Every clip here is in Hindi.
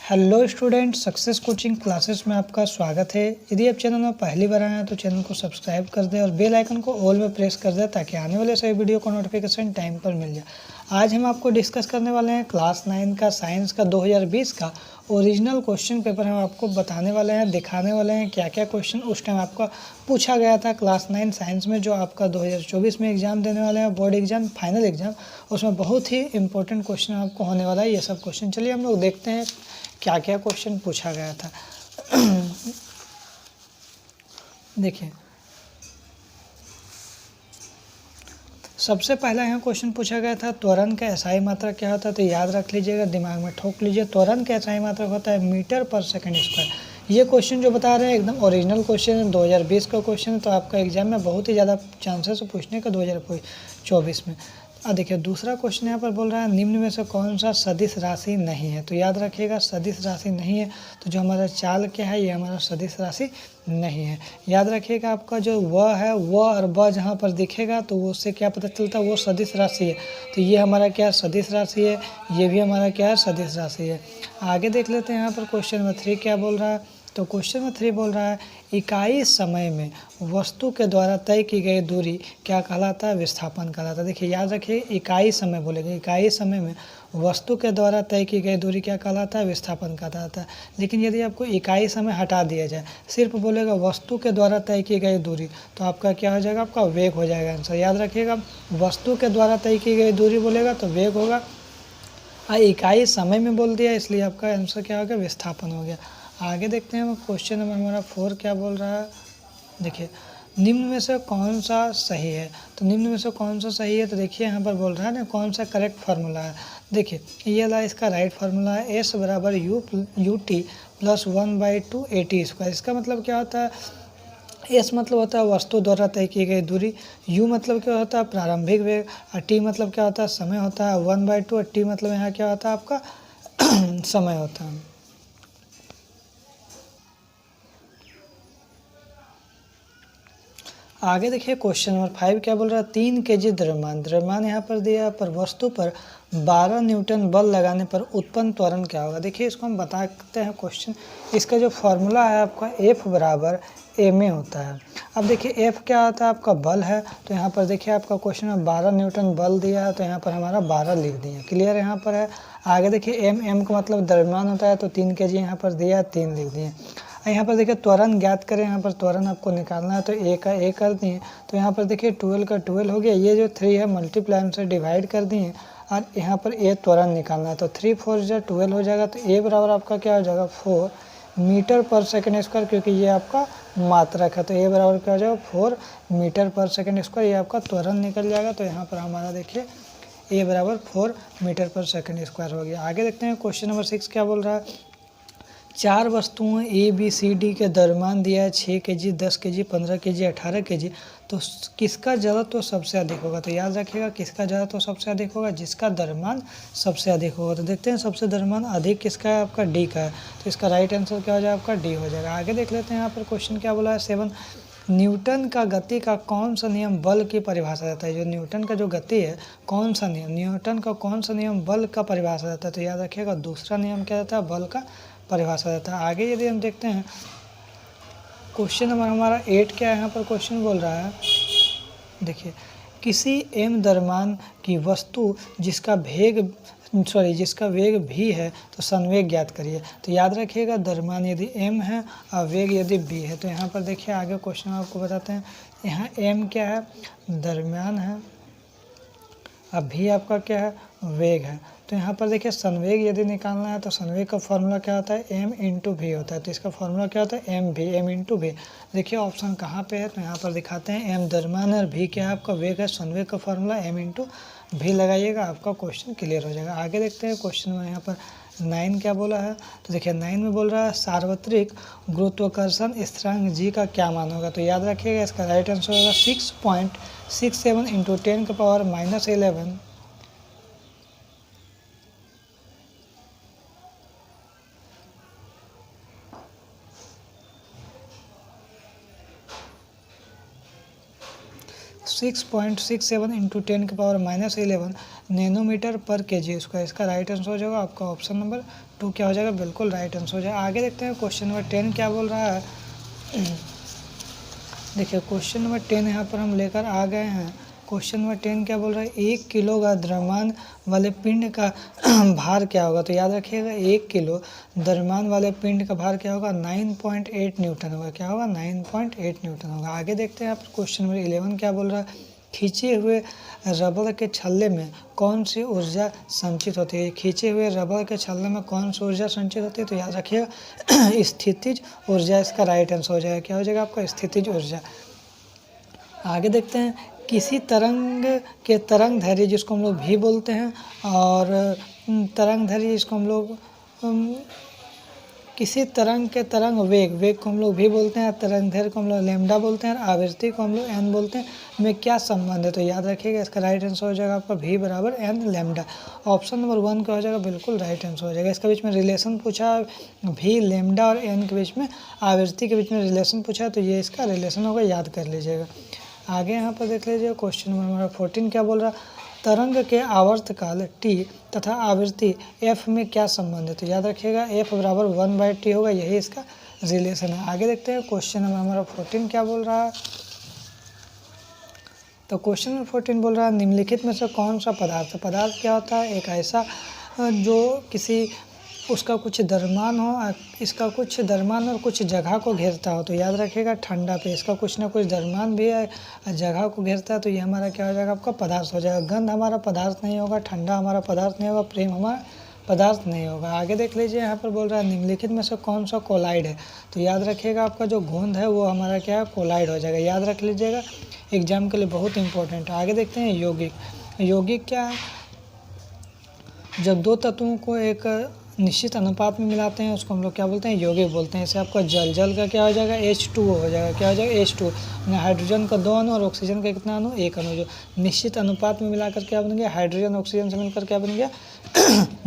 Hello student, success coaching classes में आपका स्वागत है। यदि आप चैनल में पहली बार आए हैं तो चैनल को सब्सक्राइब कर दें और बेल आइकन को ऑल में प्रेस कर दें ताकि आने वाले सभी वीडियो को नोटिफिकेशन टाइम पर मिल जाए। आज हम आपको डिस्कस करने वाले हैं क्लास 9 का साइंस का 2020 का ओरिजिनल क्वेश्चन पेपर। हम आपको बताने वाले हैं, दिखाने वाले हैं क्या क्या क्वेश्चन उस टाइम आपका पूछा गया था क्लास 9 साइंस में, जो आपका 2024 में एग्ज़ाम देने वाले हैं, बोर्ड एग्जाम, फाइनल एग्जाम। उसमें बहुत ही इंपॉर्टेंट क्वेश्चन आपको होने वाला है ये सब क्वेश्चन। चलिए हम लोग देखते हैं क्या क्या क्वेश्चन पूछा गया था। देखिए, सबसे पहला यहाँ क्वेश्चन पूछा गया था त्वरण का एसआई मात्रा क्या होता है। तो याद रख लीजिएगा, दिमाग में ठोक लीजिए, त्वरण का एसआई मात्रा होता है मीटर पर सेकंड स्क्वायर। ये क्वेश्चन जो बता रहे हैं एकदम ओरिजिनल क्वेश्चन है, 2020 का क्वेश्चन है। तो आपका एग्जाम में बहुत ही ज़्यादा चांसेस है पूछने का 2024 में। देखिए, दूसरा क्वेश्चन यहाँ पर बोल रहा है निम्न में से कौन सा सदिश राशि नहीं है। तो याद रखिएगा, सदिश राशि नहीं है तो जो हमारा चाल क्या है, ये हमारा सदिश राशि नहीं है। याद रखिएगा, आपका जो व है, व और ब जहाँ पर दिखेगा तो वो उससे क्या पता चलता है, वो सदिश राशि है। तो ये हमारा क्या है, सदिश राशि है। ये भी हमारा क्या है, सदिश राशि है। आगे देख लेते हैं यहाँ पर क्वेश्चन नंबर 3 क्या बोल रहा है। तो क्वेश्चन नंबर 3 बोल रहा है इकाई समय में वस्तु के द्वारा तय की गई दूरी क्या कहलाता है, विस्थापन कहलाता है। देखिए, याद रखिए, इकाई समय बोलेंगे, इकाई समय में वस्तु के द्वारा तय की गई दूरी क्या कहलाता है, विस्थापन कहलाता है। लेकिन यदि आपको इकाई समय हटा दिया जाए, सिर्फ बोलेगा वस्तु के द्वारा तय की गई दूरी, तो आपका क्या हो जाएगा, आपका वेग हो जाएगा आंसर। याद रखिएगा, वस्तु के द्वारा तय की गई दूरी बोलेगा तो वेग होगा, इकाई समय में बोल दिया इसलिए आपका आंसर क्या हो गया, विस्थापन हो गया। आगे देखते हैं क्वेश्चन नंबर हमारा 4 क्या बोल रहा है। देखिए, निम्न में से कौन सा सही है। तो निम्न में से कौन सा सही है, तो देखिए यहाँ पर बोल रहा है ना कौन सा करेक्ट फार्मूला है। देखिए, ये वाला इसका राइट फार्मूला है, एस बराबर यू टी प्लस 1/2 AT²। इसका मतलब क्या होता है, एस मतलब होता है वस्तु द्वारा तय की गई दूरी, यू मतलब क्या होता है प्रारंभिक वेग, और टी मतलब क्या होता है समय होता है 1/2, और टी मतलब यहाँ क्या होता है आपका समय होता है। आगे देखिए, क्वेश्चन नंबर 5 क्या बोल रहा है, 3 kg द्रव्यमान यहाँ पर दिया पर वस्तु पर 12 न्यूटन बल लगाने पर उत्पन्न त्वरण क्या होगा। देखिए, इसको हम बताते हैं क्वेश्चन। इसका जो फॉर्मूला है आपका F बराबर ma होता है। अब देखिए, F क्या होता है, आपका बल है। तो यहाँ पर देखिए, आपका क्वेश्चन में 12 न्यूटन बल दिया है, तो यहाँ पर हमारा 12 लिख दिए, क्लियर यहाँ पर है। आगे देखिए, m का मतलब द्रव्यमान होता है, तो 3 kg यहाँ पर दिया है, 3 लिख दिए। यहाँ पर देखिए, त्वरण ज्ञात करें, यहाँ पर त्वरण आपको निकालना है, तो ए का ए कर दिए। तो यहाँ पर देखिए 12 का 12 हो गया, ये जो 3 है मल्टीप्लाई से डिवाइड कर दिए, और यहाँ पर ए त्वरण निकालना है, तो 3 4 12 हो जाएगा। तो ए बराबर आपका क्या हो जाएगा, 4 मीटर पर सेकंड स्क्वायर, क्योंकि ये आपका मात्रक है। तो ए बराबर क्या हो जाएगा, 4 मीटर पर सेकंड स्क्वायर, ये आपका त्वरण निकल जाएगा। तो यहाँ पर हमारा देखिए ए बराबर 4 मीटर पर सेकंड स्क्वायर हो गया। आगे देखते हैं क्वेश्चन नंबर 6 क्या बोल रहा है, 4 वस्तुओं ए बी सी डी के द्रव्यमान दिया है 6 kg, 10 kg, 15 kg, 18 kg। तो किसका जड़त्व सबसे अधिक होगा। तो याद रखिएगा, किसका जड़त्व सबसे अधिक होगा, जिसका द्रव्यमान सबसे अधिक होगा। तो देखते हैं सबसे द्रव्यमान अधिक किसका है, आपका डी का है। तो इसका राइट आंसर क्या हो जाएगा, आपका डी हो जाएगा। आगे देख लेते हैं, यहाँ पर क्वेश्चन क्या बोला है 7, न्यूटन का गति का कौन सा नियम बल की परिभाषा देता है। जो न्यूटन का जो गति है, कौन सा नियम, न्यूटन का कौन सा नियम बल का परिभाषा देता है। तो याद रखिएगा, दूसरा नियम क्या देता है, बल का परिभाषा देता है। आगे यदि हम देखते हैं क्वेश्चन नंबर हमारा 8 क्या है, यहाँ पर क्वेश्चन बोल रहा है, देखिए, किसी m द्रव्यमान की वस्तु जिसका वेग v है तो संवेग ज्ञात करिए। तो याद रखिएगा, द्रव्यमान यदि m है और वेग यदि v है। तो यहाँ पर देखिए, आगे क्वेश्चन आपको बताते हैं। यहाँ m क्या है, द्रव्यमान है, अब v आपका क्या है, वेग है। तो यहाँ पर देखिए, संवेग यदि निकालना है तो संवेग का फॉर्मूला क्या होता है, m इंटू वी होता है। तो इसका फॉर्मूला क्या होता है, m इंटू वी। देखिए ऑप्शन कहाँ पे है, तो यहाँ पर दिखाते हैं, m द्रव्यमान है और v क्या है, आपका वेग है। संवेग का फॉर्मूला m इंटू वी लगाइएगा, आपका क्वेश्चन क्लियर हो जाएगा। आगे देखते हैं क्वेश्चन में यहाँ पर 9 क्या बोला है। तो देखिए 9 में बोल रहा है सार्वत्रिक गुरुत्वाकर्षण स्थिरांक g का क्या मान होगा। तो याद रखिएगा, इसका राइट आंसर होगा 6.67 इंटू 10⁻11। 6.67 इंटू 10⁻11 नैनोमीटर पर kg स्क्वायर। इसका राइट आंसर हो जाएगा आपका ऑप्शन नंबर 2 क्या हो जाएगा, बिल्कुल राइट आंसर हो जाएगा। आगे देखते हैं क्वेश्चन नंबर 10 क्या बोल रहा है। देखिए क्वेश्चन नंबर 10 यहाँ पर हम लेकर आ गए हैं। क्वेश्चन नंबर 10 क्या बोल रहा है, 1 किलो का द्रव्यमान वाले पिंड का भार क्या होगा। तो याद रखिएगा 1 किलो द्रव्यमान वाले पिंड का भार क्या होगा, 9.8 न्यूटन होगा। क्या होगा, 9.8 न्यूटन होगा। आगे देखते हैं यहाँ पर क्वेश्चन नंबर 11 क्या बोल रहा है, खींचे हुए रबड़ के छल्ले में कौन सी ऊर्जा संचित होती है। खींचे हुए रबड़ के छल्ले में कौन सी ऊर्जा संचित होती है। तो याद रखिएगा स्थितिज ऊर्जा इसका राइट आंसर हो जाएगा। क्या हो जाएगा आपका, स्थितिज ऊर्जा। आगे देखते हैं, किसी तरंग के तरंग दैर्घ्य जिसको हम लोग भी बोलते हैं, और तरंग दैर्घ्य जिसको हम लोग किसी तरंग के तरंग वेग को हम लोग भी बोलते हैं, तरंग दैर्घ्य को हम लोग लैम्डा बोलते हैं, और आवृत्ति को हम लोग एन बोलते हैं, में क्या संबंध है। तो याद रखिएगा इसका राइट आंसर हो जाएगा आपका v बराबर एन लैम्डा। ऑप्शन नंबर 1 क्या हो जाएगा, बिल्कुल राइट आंसर हो जाएगा। इसके बीच में रिलेशन पूछा, v लैम्डा और एन के बीच में, आवृत्ति के बीच में रिलेशन पूछा, तो ये इसका रिलेशन होगा, याद कर लीजिएगा। आगे यहाँ पर देख लीजिए क्वेश्चन नंबर हमारा 14 क्या बोल रहा है, तरंग के आवर्तकाल t तथा आवृत्ति f में क्या संबंध है। तो याद रखिएगा f बराबर 1/t होगा, यही इसका रिलेशन है। आगे देखते हैं क्वेश्चन नंबर हमारा 14 क्या बोल रहा है। तो क्वेश्चन नंबर 14 बोल रहा है, निम्नलिखित में से कौन सा पदार्थ क्या होता है, एक ऐसा जो किसी उसका कुछ द्रव्यमान हो, इसका कुछ द्रव्यमान और कुछ जगह को घेरता हो। तो याद रखिएगा ठंडा पे इसका कुछ ना कुछ द्रव्यमान भी है, जगह को घेरता है, तो ये हमारा क्या हो जाएगा, आपका पदार्थ हो जाएगा। गंध हमारा पदार्थ नहीं होगा, ठंडा हमारा पदार्थ नहीं होगा, प्रेम हमारा पदार्थ नहीं होगा। आगे देख लीजिए यहाँ पर बोल रहा है, निम्नलिखित में से कौन सा कोलाइड है। तो याद रखिएगा आपका जो गोंद है वो हमारा क्या है, कोलाइड हो जाएगा। याद रख लीजिएगा, एग्जाम के लिए बहुत इंपॉर्टेंट है। आगे देखते हैं यौगिक क्या है, जब दो तत्वों को एक निश्चित अनुपात में मिलाते हैं उसको हम लोग क्या बोलते हैं, यौगिक बोलते हैं। जैसे आपका जल का क्या हो जाएगा, H2O हो जाएगा। क्या हो जाएगा, H2। हाइड्रोजन का 2 अणु और ऑक्सीजन का कितना अणु, 1 अणु, जो निश्चित अनुपात में मिलाकर क्या बन गया, हाइड्रोजन ऑक्सीजन से मिलकर क्या बन गया,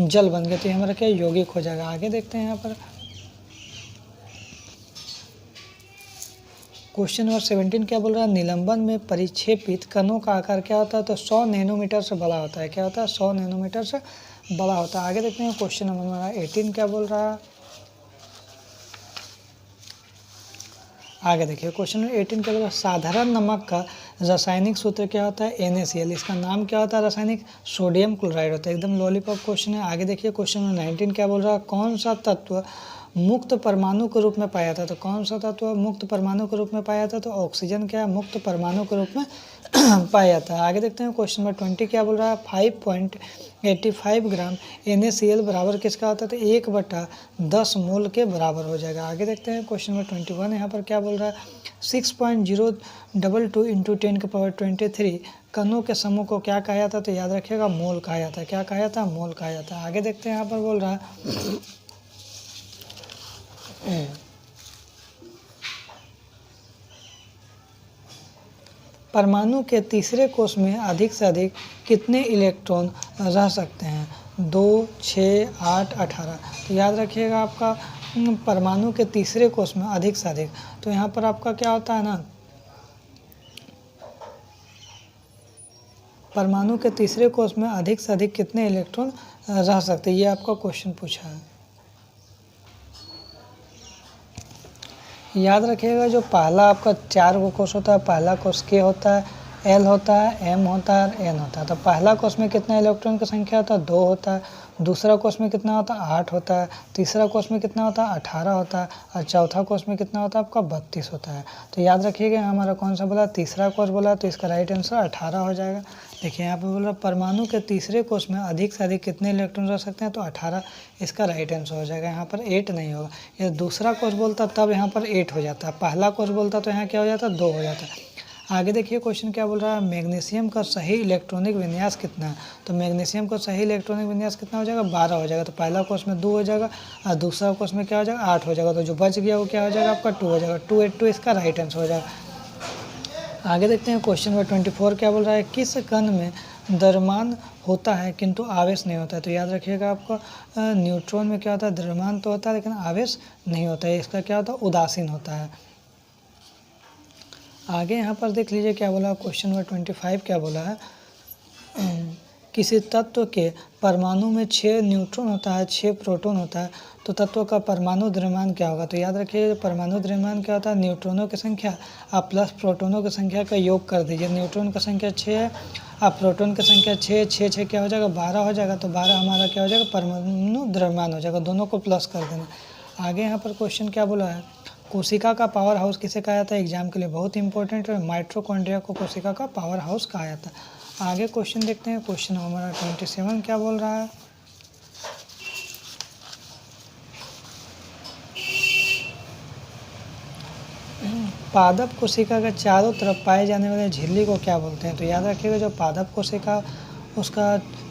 जल बन गया। तो ये हमारा क्या यौगिक हो जाएगा। आगे देखते हैं यहाँ पर क्वेश्चन नंबर 17 क्या बोल रहा है, निलंबन में परिक्षेपित कणों का आकार क्या होता है। तो 100 नैनोमीटर से बड़ा होता है। क्या होता है, 100 नैनोमीटर से बड़ा होता है। आगे देखते हैं क्वेश्चन नंबर हमारा 18 क्या बोल रहा है। आगे देखिए क्वेश्चन नंबर 18 क्या बोल रहा है, साधारण नमक का रासायनिक सूत्र क्या होता है, NaCl। इसका नाम क्या होता है रासायनिक, सोडियम क्लोराइड होता है। एकदम लॉलीपॉप क्वेश्चन है। आगे देखिए क्वेश्चन नंबर 19 क्या बोल रहा है, कौन सा तत्व मुक्त परमाणु के रूप में पाया था। तो कौन सा तत्व मुक्त परमाणु के रूप में पाया था। तो ऑक्सीजन क्या मुक्त परमाणु के रूप में पाया जाता है। आगे देखते हैं क्वेश्चन नंबर 20 क्या बोल रहा है, 5.85 ग्राम NaCl बराबर किसका होता है। तो 1/10 मोल के बराबर हो जाएगा। आगे देखते हैं क्वेश्चन नंबर 21 यहाँ पर क्या बोल रहा है, 6.022 इंटू 10⁻23 कणों के समूह को क्या कहा जाता है। तो याद रखिएगा मोल कहा जाता है। क्या कहा जाता है, मोल कहा जाता है। आगे देखते हैं यहाँ पर बोल रहा है परमाणु के तीसरे कोष में अधिक से अधिक कितने इलेक्ट्रॉन रह सकते हैं, 2, 6, 8, 18। तो याद रखिएगा आपका परमाणु के तीसरे कोष में अधिक से अधिक, तो यहाँ पर आपका क्या होता है ना, परमाणु के तीसरे कोष में अधिक से अधिक कितने इलेक्ट्रॉन रह सकते हैं, ये आपका क्वेश्चन पूछा है। याद रखिएगा जो पहला आपका 4 गो कोष होता है, पहला कोष के होता है, L होता है, M होता है और N होता है। तो पहला कोष में कितना इलेक्ट्रॉन की संख्या होता है, 2 होता है। दूसरा कोष में कितना होता है, 8 होता है। तीसरा कोष में कितना होता है, 18 होता है। और चौथा कोष में कितना होता है आपका, 32 होता है। तो याद रखिएगा हमारा कौन सा बोला, तीसरा कोष बोला, तो इसका राइट आंसर 18 हो जाएगा। देखिए यहाँ पे बोल रहा परमाणु के तीसरे कोष में अधिक से अधिक कितने इलेक्ट्रॉन रह सकते हैं, तो 18 इसका राइट आंसर हो जाएगा। यहाँ पर 8 नहीं होगा। ये दूसरा कोष बोलता तब यहाँ पर 8 हो जाता है, पहला कोष बोलता तो यहाँ क्या हो जाता है, 2 हो जाता है। आगे देखिए क्वेश्चन क्या बोल रहा है, मैग्नीशियम का सही इलेक्ट्रॉनिक विन्यास कितना है। तो मैग्नीशियम का सही इलेक्ट्रॉनिक विन्यास कितना हो जाएगा, 12 हो जाएगा। तो पहला कोष में 2 हो जाएगा और दूसरा कोष में क्या हो जाएगा, 8 हो जाएगा। तो जो बच गया वो क्या हो जाएगा आपका, 2 हो जाएगा। 2 8 2 इसका राइट आंसर हो जाएगा। आगे देखते हैं क्वेश्चन नंबर 24 क्या बोल रहा है, किस कण में द्रव्यमान होता है किंतु आवेश नहीं होता है। तो याद रखिएगा आपको न्यूट्रॉन में क्या होता है, द्रव्यमान तो होता है लेकिन आवेश नहीं होता है। इसका क्या होता है, उदासीन होता है। आगे यहाँ पर देख लीजिए क्या बोला, क्वेश्चन नंबर 25 क्या बोला है, किसी तत्व के परमाणु में 6 न्यूट्रॉन होता है, 6 प्रोटॉन होता है, तो तत्व का परमाणु द्रव्यमान क्या होगा। तो याद रखिए परमाणु द्रव्यमान क्या होता है, न्यूट्रॉनों की संख्या आप प्लस प्रोटॉनों की संख्या का योग कर दीजिए। न्यूट्रॉन की संख्या 6 है, आप प्रोटॉन की संख्या 6 क्या हो जाएगा, 12 हो जाएगा। तो 12 हमारा क्या हो जाएगा, परमाणु द्रव्यमान हो जाएगा, दोनों को प्लस कर देना। आगे यहाँ पर क्वेश्चन क्या बोला है, कोशिका का पावर हाउस किसे कहा जाता है, एग्जाम के लिए बहुत इंपॉर्टेंट है, माइटोकॉन्ड्रिया को कोशिका का पावर हाउस कहा जाता है। आगे क्वेश्चन देखते हैं, क्वेश्चन हमारा 27 क्या बोल रहा है, पादप कोशिका के चारों तरफ पाए जाने वाले झिल्ली को क्या बोलते हैं। तो याद रखिएगा जो पादप कोशिका उसका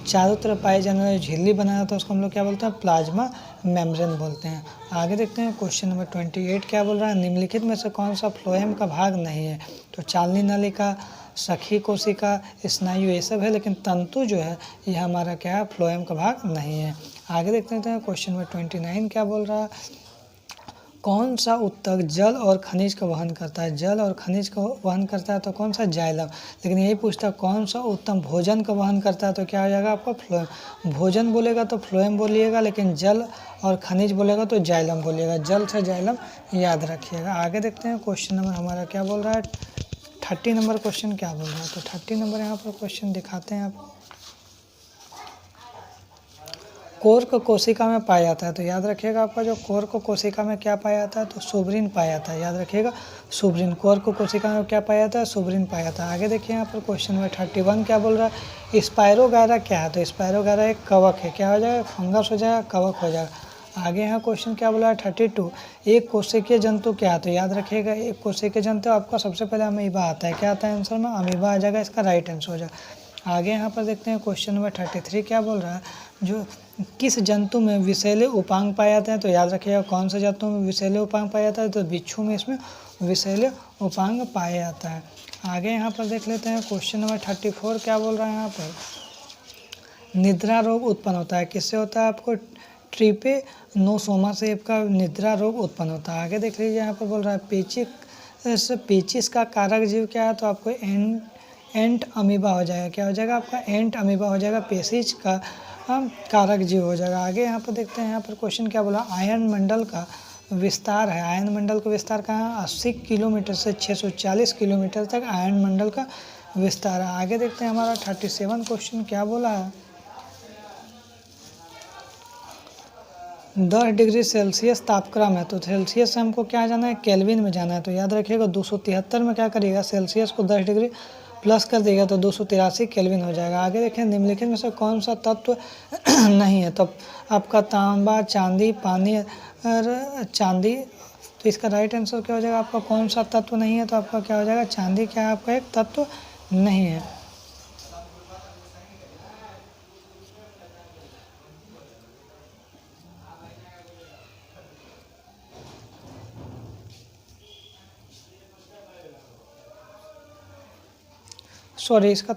चारों तरफ पाए जाने वाली झिल्ली बनाया तो उसको हम लोग क्या बोलते हैं, प्लाज्मा मेम्ब्रेन बोलते हैं। आगे देखते हैं क्वेश्चन नंबर 28 क्या बोल रहा है, निम्नलिखित में से कौन सा फ्लोएम का भाग नहीं है। तो चालनी नलिका, सखी कोशिका, स्नायु ये सब है, लेकिन तंतु जो है यह हमारा क्या है, फ्लोएम का भाग नहीं है। आगे देखते हैं क्वेश्चन नंबर 29 क्या बोल रहा है, कौन सा ऊतक जल और खनिज का वहन करता है। जल और खनिज का वहन करता है तो कौन सा, जाइलम। लेकिन यही पूछता है कौन सा उत्तम भोजन का वहन करता है, तो क्या हो जाएगा आपका, फ्लोएम। भोजन बोलेगा तो फ्लोएम बोलिएगा, लेकिन जल और खनिज बोलेगा तो जाइलम बोलिएगा, जल से जाइलम याद रखिएगा। आगे देखते हैं क्वेश्चन नंबर हमारा क्या बोल रहा है, 30 नंबर क्वेश्चन क्या बोल रहा है। तो 30 नंबर यहाँ पर क्वेश्चन दिखाते हैं आप, कोर्क कोशिका में पाया जाता है। तो याद रखिएगा आपका जो कोर्क कोशिका में क्या पाया जाता है, तो सुब्रिन पाया जाता है। याद रखिएगा सुब्रिन, कोर्क कोशिका में क्या पाया जाता है, सुब्रिन पाया जाता है। आगे देखिए यहाँ पर क्वेश्चन नंबर 31 क्या बोल रहा है, स्पायरोगायरा क्या है। तो स्पायरोगायरा एक कवक है, क्या हो जाएगा, फंगस हो जाएगा, कवक हो जाएगा। आगे यहाँ क्वेश्चन क्या बोला है 32, एक कोशिकीय जंतु क्या है। तो याद रखिएगा एक कोशिकीय जंतु आपका सबसे पहले अमीबा आता है, क्या आता है आंसर में, अमीबा आ जाएगा, इसका राइट आंसर हो जाएगा। आगे यहाँ पर देखते हैं क्वेश्चन नंबर 33 क्या बोल रहा है, जो किस जंतु में विषैले उपांग पाए जाते हैं। तो याद रखिएगा कौन सा जंतु में विषैले उपांग पाया जाता है, तो बिच्छू में इसमें विषैले उपांग पाया जाता है। आगे यहाँ पर देख लेते हैं क्वेश्चन नंबर 34 क्या बोल रहा है, यहाँ पर निद्रा रोग उत्पन्न होता है, किससे होता है, आपको ट्रिपेनोसोमा से आपका निद्रा रोग उत्पन्न होता है। आगे देख लीजिए यहाँ पर बोल रहा है पेचिस का कारक जीव क्या है, तो आपको एंट अमीबा हो जाएगा, क्या हो जाएगा आपका, एंट अमीबा हो जाएगा, पेचिस का कारक जीव हो जाएगा। आगे यहाँ पर देखते हैं यहाँ पर क्वेश्चन क्या बोला, आयन मंडल का विस्तार है। आयन मंडल का विस्तार कहाँ है, 80 किलोमीटर से 640 किलोमीटर तक आयन मंडल का विस्तार है। आगे देखते हैं हमारा 37 क्वेश्चन क्या बोला है, 10 डिग्री सेल्सियस तापक्रम है। तो सेल्सियस से हमको क्या जाना है, केल्विन में जाना है। तो याद रखिएगा 273 में क्या करिएगा, सेल्सियस को 10 डिग्री प्लस कर देगा तो 283 केल्विन हो जाएगा। आगे देखें निम्नलिखित में से कौन सा तत्व नहीं है। तो आपका तांबा, चांदी, पानी और चांदी, तो इसका राइट आंसर क्या हो जाएगा, आपका कौन सा तत्व नहीं है, तो आपका क्या हो जाएगा, चांदी क्या है, आपका एक तत्व नहीं है। सॉरी, इसका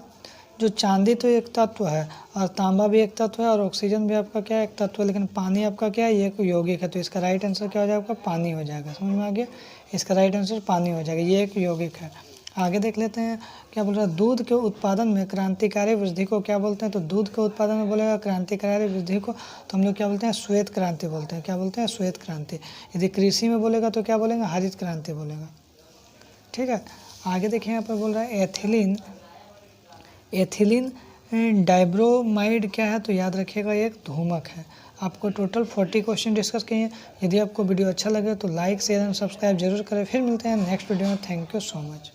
जो चांदी तो एक तत्व है और तांबा भी एक तत्व है और ऑक्सीजन भी आपका क्या है, एक तत्व है, लेकिन पानी आपका क्या है, ये एक यौगिक है। तो इसका राइट आंसर क्या हो जाएगा, आपका पानी हो जाएगा। समझ में आ गया, इसका राइट आंसर पानी हो जाएगा, ये एक यौगिक है। आगे देख लेते हैं क्या बोल रहा है, दूध के उत्पादन में क्रांतिकारी वृद्धि को क्या बोलते हैं। तो दूध के उत्पादन में बोलेगा क्रांतिकारी वृद्धि को तो हम लोग क्या बोलते हैं, श्वेत क्रांति बोलते हैं। क्या बोलते हैं, श्वेत क्रांति। यदि कृषि में बोलेगा तो क्या बोलेंगे, हरित क्रांति बोलेगा। ठीक है, आगे देखिए यहाँ पर बोल रहा है एथिलीन डाइब्रोमाइड क्या है। तो याद रखिएगा एक धूमक है। आपको टोटल 40 क्वेश्चन डिस्कस किए हैं। यदि आपको वीडियो अच्छा लगे तो लाइक, शेयर एंड सब्सक्राइब जरूर करें। फिर मिलते हैं नेक्स्ट वीडियो में। Thank you so much.